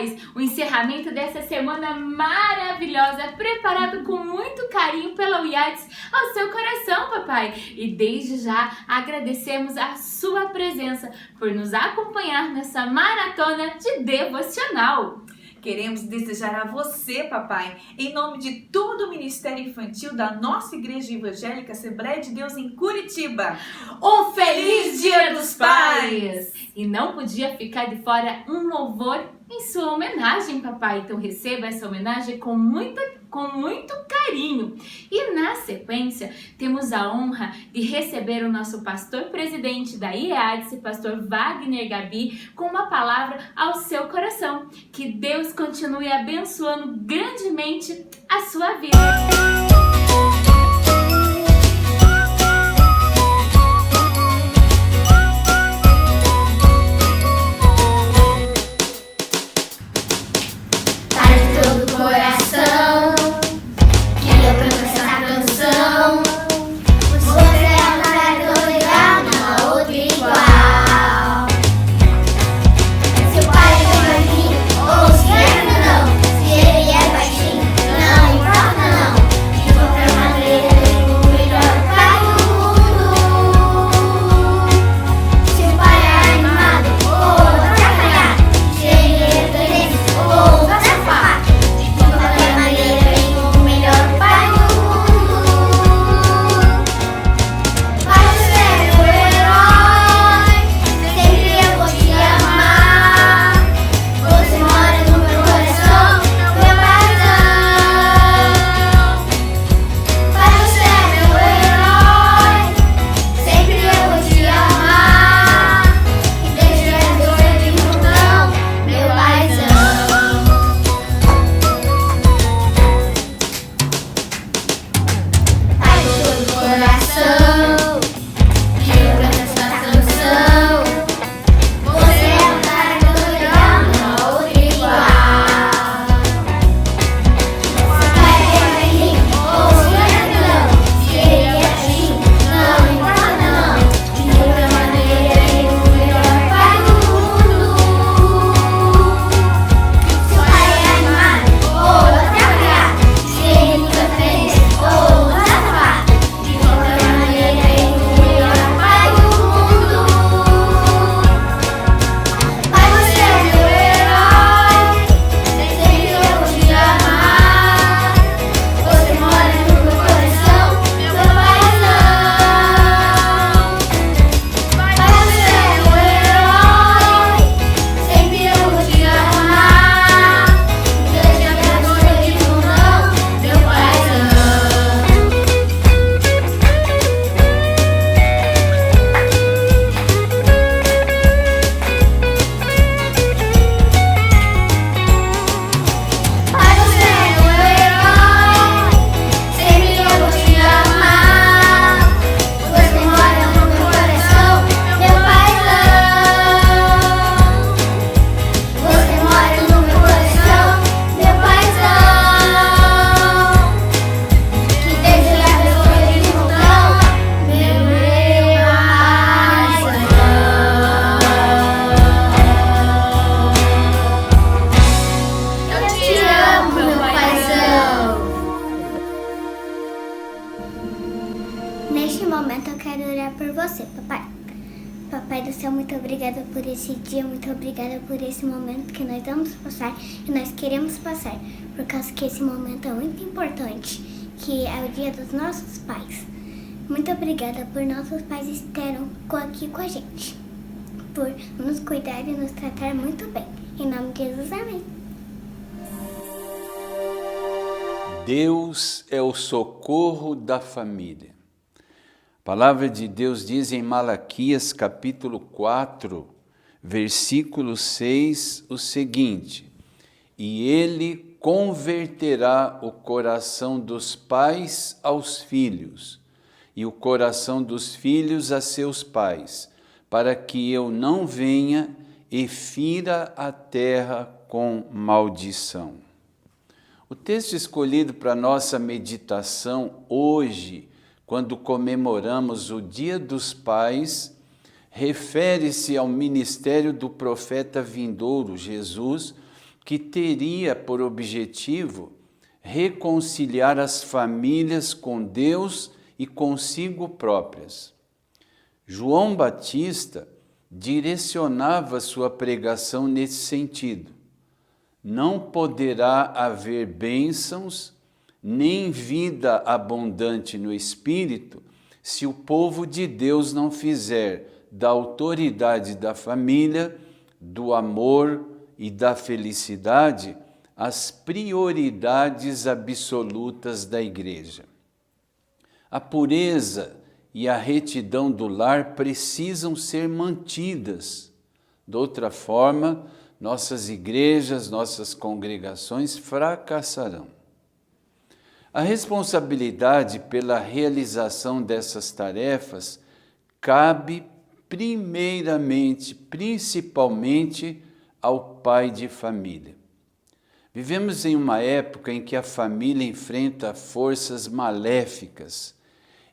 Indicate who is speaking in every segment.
Speaker 1: Pais, o encerramento dessa semana maravilhosa, preparado com muito carinho pela UIADS ao seu coração, papai. E desde já agradecemos a sua presença por nos acompanhar nessa maratona de devocional.
Speaker 2: Queremos desejar a você, papai, em nome de todo o Ministério Infantil da nossa Igreja Evangélica Assembleia de Deus em Curitiba,
Speaker 1: um feliz Dia dos Pais! E não podia ficar de fora um louvor em sua homenagem, papai. Então receba essa homenagem com muito carinho. E na sequência, temos a honra de receber o nosso pastor presidente da IEADS, pastor Wagner Gabi, com uma palavra ao seu coração. Que Deus continue abençoando grandemente a sua vida.
Speaker 3: Neste momento eu quero orar por você, papai. Papai do céu, muito obrigada por esse dia, muito obrigada por esse momento que nós vamos passar e nós queremos passar, por causa que esse momento é muito importante, que é o dia dos nossos pais. Muito obrigada por nossos pais estarem aqui com a gente, por nos cuidar e nos tratar muito bem. Em nome de Jesus, amém.
Speaker 4: Deus é o socorro da família. A palavra de Deus diz em Malaquias capítulo 4, versículo 6, o seguinte: e ele converterá o coração dos pais aos filhos, e o coração dos filhos a seus pais, para que eu não venha e fira a terra com maldição. O texto escolhido para nossa meditação hoje, quando comemoramos o Dia dos Pais, refere-se ao ministério do profeta vindouro Jesus, que teria por objetivo reconciliar as famílias com Deus e consigo próprias. João Batista direcionava sua pregação nesse sentido. Não poderá haver bênçãos nem vida abundante no Espírito se o povo de Deus não fizer da autoridade da família, do amor e da felicidade as prioridades absolutas da igreja. A pureza e a retidão do lar precisam ser mantidas. De outra forma, nossas igrejas, nossas congregações fracassarão. A responsabilidade pela realização dessas tarefas cabe primeiramente, principalmente, ao pai de família. Vivemos em uma época em que a família enfrenta forças maléficas.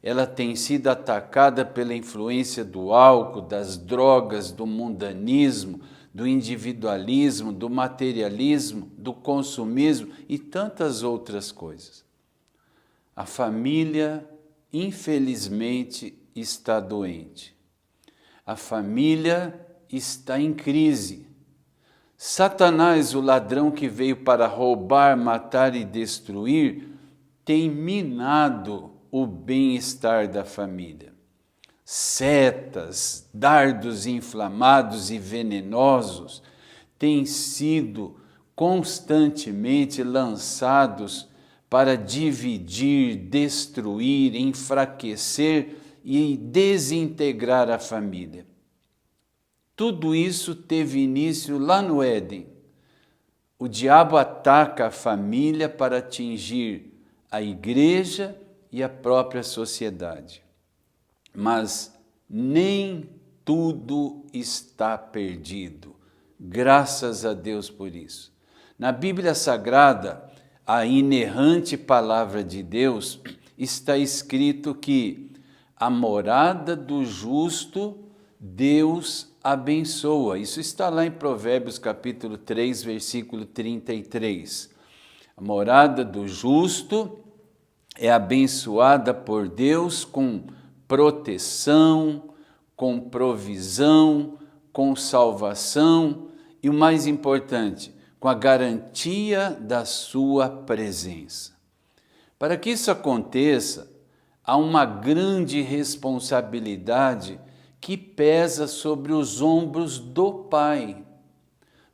Speaker 4: Ela tem sido atacada pela influência do álcool, das drogas, do mundanismo, do individualismo, do materialismo, do consumismo e tantas outras coisas. A família, infelizmente, está doente. A família está em crise. Satanás, o ladrão que veio para roubar, matar e destruir, tem minado o bem-estar da família. Setas, dardos inflamados e venenosos têm sido constantemente lançados para dividir, destruir, enfraquecer e desintegrar a família. Tudo isso teve início lá no Éden. O diabo ataca a família para atingir a igreja e a própria sociedade. Mas nem tudo está perdido. Graças a Deus por isso. Na Bíblia Sagrada, a inerrante palavra de Deus, está escrito que a morada do justo Deus abençoa. Isso está lá em Provérbios capítulo 3, versículo 33. A morada do justo é abençoada por Deus com proteção, com provisão, com salvação e o mais importante, com a garantia da sua presença. Para que isso aconteça, há uma grande responsabilidade que pesa sobre os ombros do pai.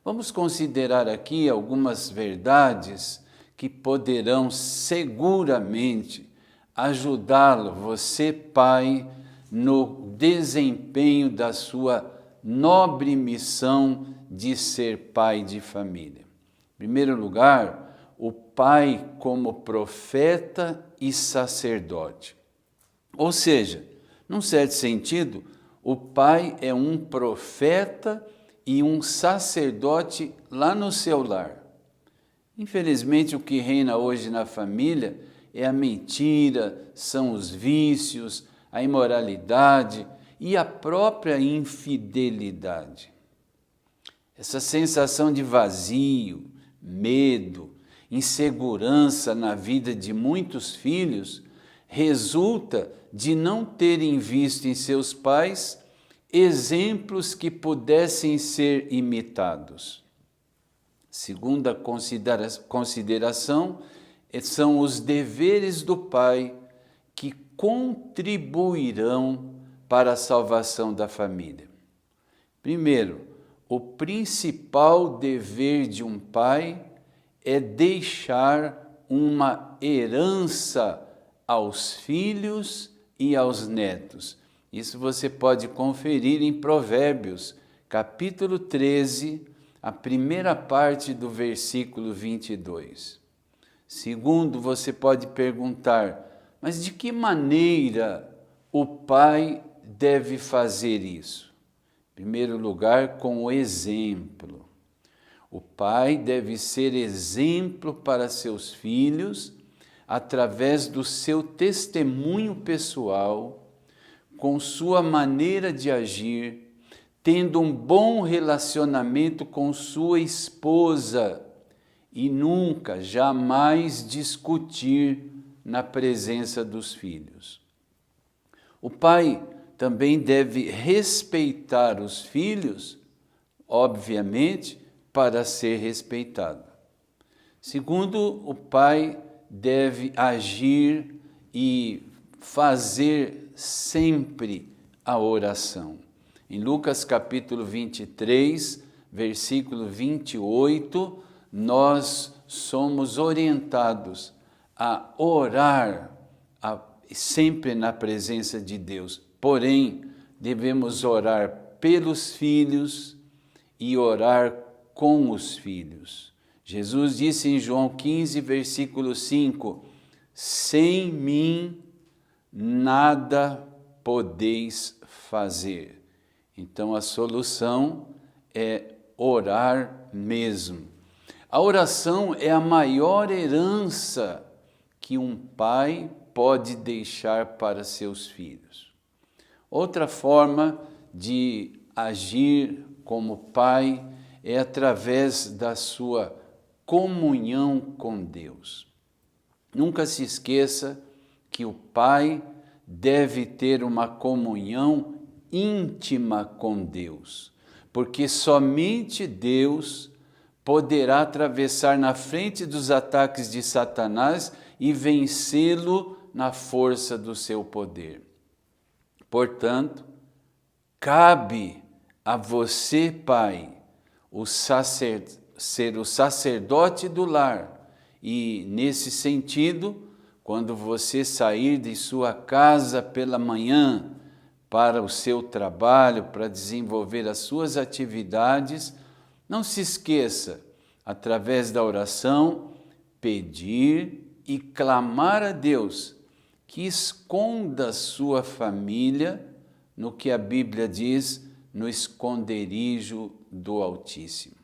Speaker 4: Vamos considerar aqui algumas verdades que poderão seguramente ajudá-lo, você pai, no desempenho da sua nobre missão de ser pai de família. Em primeiro lugar, o pai como profeta e sacerdote. Ou seja, num certo sentido, o pai é um profeta e um sacerdote lá no seu lar. Infelizmente, o que reina hoje na família é a mentira, são os vícios, a imoralidade e a própria infidelidade. Essa sensação de vazio, medo, insegurança na vida de muitos filhos resulta de não terem visto em seus pais exemplos que pudessem ser imitados. Segunda consideração são os deveres do pai que contribuirão para a salvação da família. Primeiro, o principal dever de um pai é deixar uma herança aos filhos e aos netos. Isso você pode conferir em Provérbios, capítulo 13, a primeira parte do versículo 22. Segundo, você pode perguntar, mas de que maneira o pai deve fazer isso? Em primeiro lugar, com o exemplo. O pai deve ser exemplo para seus filhos através do seu testemunho pessoal, com sua maneira de agir, tendo um bom relacionamento com sua esposa e nunca, jamais discutir na presença dos filhos. O pai também deve respeitar os filhos, obviamente, para ser respeitado. Segundo, o pai deve agir e fazer sempre a oração. Em Lucas capítulo 23, versículo 28, nós somos orientados a orar sempre na presença de Deus. Porém, devemos orar pelos filhos e orar com os filhos. Jesus disse em João 15, versículo 5, sem mim nada podeis fazer. Então a solução é orar mesmo. A oração é a maior herança que um pai pode deixar para seus filhos. Outra forma de agir como pai é através da sua comunhão com Deus. Nunca se esqueça que o pai deve ter uma comunhão íntima com Deus, porque somente Deus poderá atravessar na frente dos ataques de Satanás e vencê-lo na força do seu poder. Portanto, cabe a você, pai, ser o sacerdote do lar. E, nesse sentido, quando você sair de sua casa pela manhã para o seu trabalho, para desenvolver as suas atividades, não se esqueça, através da oração, pedir e clamar a Deus que esconda sua família no que a Bíblia diz, no esconderijo do Altíssimo.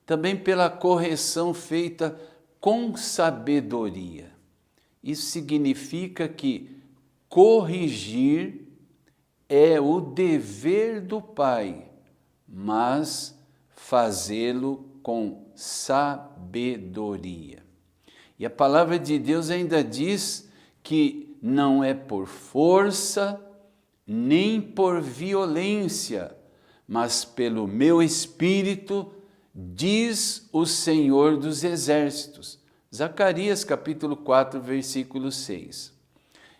Speaker 4: Também pela correção feita com sabedoria. Isso significa que corrigir é o dever do pai, mas fazê-lo com sabedoria. E a palavra de Deus ainda diz que não é por força, nem por violência, mas pelo meu Espírito, diz o Senhor dos Exércitos. Zacarias capítulo 4, versículo 6.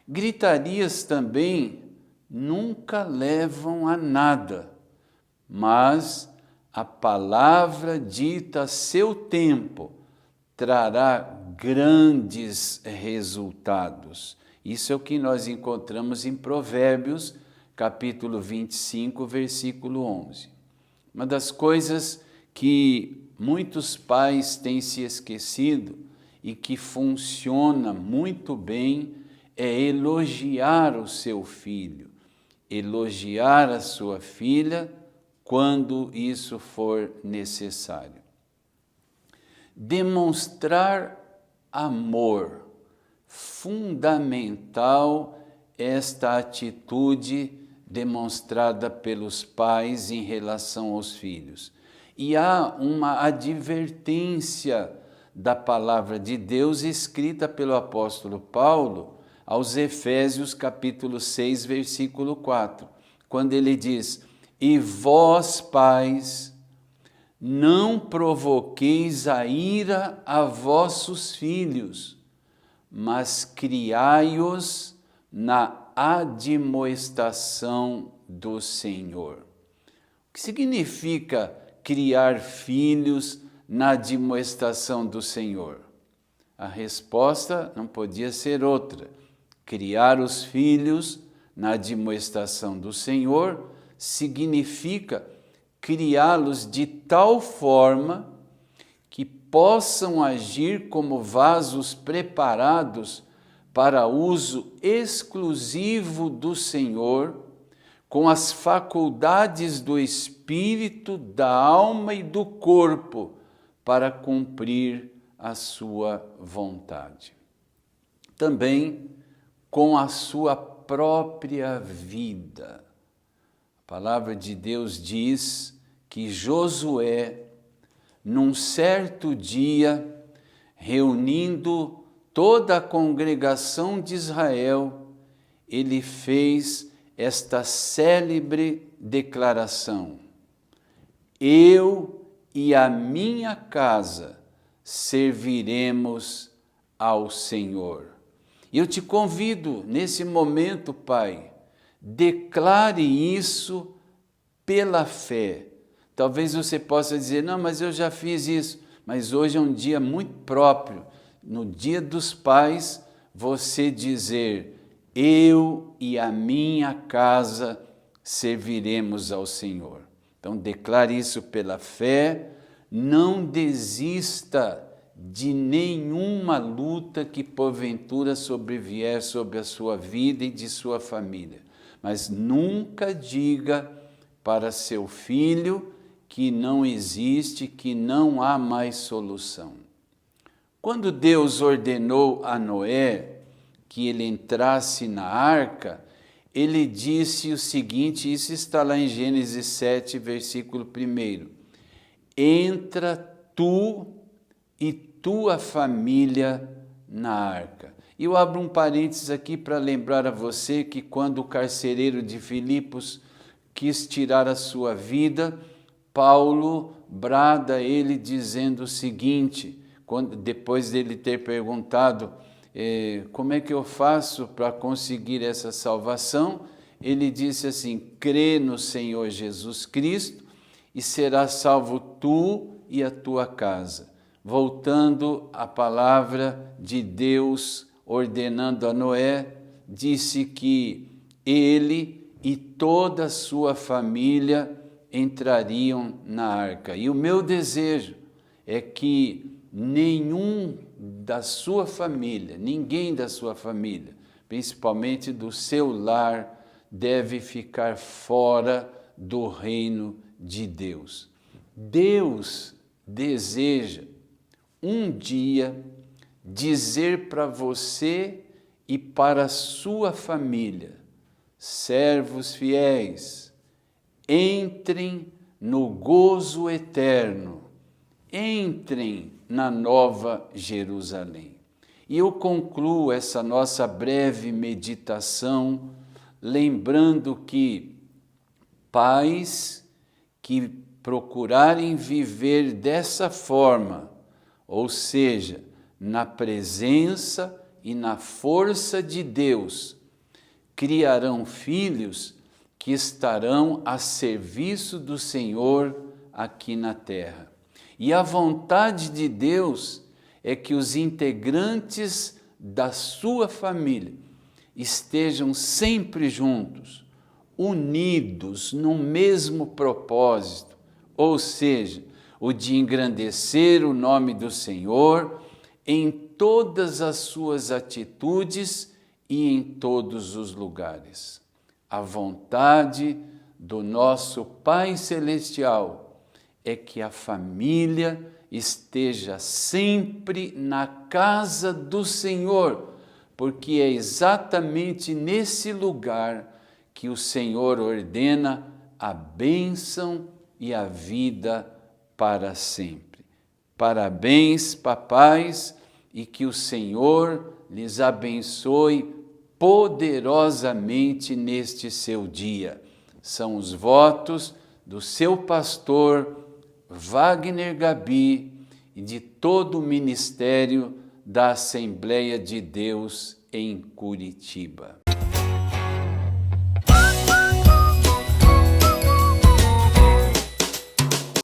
Speaker 4: Gritarias também nunca levam a nada, mas a palavra dita a seu tempo trará grandes resultados. Isso é o que nós encontramos em Provérbios, capítulo 25, versículo 11. Uma das coisas que muitos pais têm se esquecido e que funciona muito bem é elogiar o seu filho, elogiar a sua filha quando isso for necessário. Demonstrar amor, fundamental esta atitude demonstrada pelos pais em relação aos filhos. E há uma advertência da palavra de Deus escrita pelo apóstolo Paulo aos Efésios capítulo 6, versículo 4, quando ele diz: e vós, pais, não provoqueis a ira a vossos filhos, mas criai-os na admoestação do Senhor. O que significa criar filhos na admoestação do Senhor? A resposta não podia ser outra. Criar os filhos na admoestação do Senhor significa criá-los de tal forma que possam agir como vasos preparados para uso exclusivo do Senhor, com as faculdades do espírito, da alma e do corpo, para cumprir a sua vontade. Também com a sua própria vida. A palavra de Deus diz que Josué num certo dia, reunindo toda a congregação de Israel, ele fez esta célebre declaração: eu e a minha casa serviremos ao Senhor. E eu te convido nesse momento, Pai, declare isso pela fé. Talvez você possa dizer, não, mas eu já fiz isso. Mas hoje é um dia muito próprio, no Dia dos Pais, você dizer, eu e a minha casa serviremos ao Senhor. Então declare isso pela fé, não desista de nenhuma luta que porventura sobrevier sobre a sua vida e de sua família. Mas nunca diga para seu filho que não existe, que não há mais solução. Quando Deus ordenou a Noé que ele entrasse na arca, ele disse o seguinte, isso está lá em Gênesis 7, versículo 1. Entra tu e tua família na arca. E eu abro um parênteses aqui para lembrar a você que quando o carcereiro de Filipos quis tirar a sua vida, Paulo brada a ele dizendo o seguinte, depois dele ter perguntado como é que eu faço para conseguir essa salvação, ele disse assim, crê no Senhor Jesus Cristo e serás salvo tu e a tua casa. Voltando à palavra de Deus, ordenando a Noé, disse que ele e toda a sua família entrariam na arca. E o meu desejo é que nenhum da sua família, ninguém da sua família, principalmente do seu lar, deve ficar fora do reino de Deus. Deus deseja um dia dizer para você e para a sua família, servos fiéis, entrem no gozo eterno, entrem na Nova Jerusalém. E eu concluo essa nossa breve meditação lembrando que pais que procurarem viver dessa forma, ou seja, na presença e na força de Deus, criarão filhos que estarão a serviço do Senhor aqui na terra. E a vontade de Deus é que os integrantes da sua família estejam sempre juntos, unidos no mesmo propósito, ou seja, o de engrandecer o nome do Senhor em todas as suas atitudes e em todos os lugares. A vontade do nosso Pai Celestial é que a família esteja sempre na casa do Senhor, porque é exatamente nesse lugar que o Senhor ordena a bênção e a vida para sempre. Parabéns, papais, e que o Senhor lhes abençoe poderosamente neste seu dia. São os votos do seu pastor Wagner Gabi e de todo o ministério da Assembleia de Deus em Curitiba.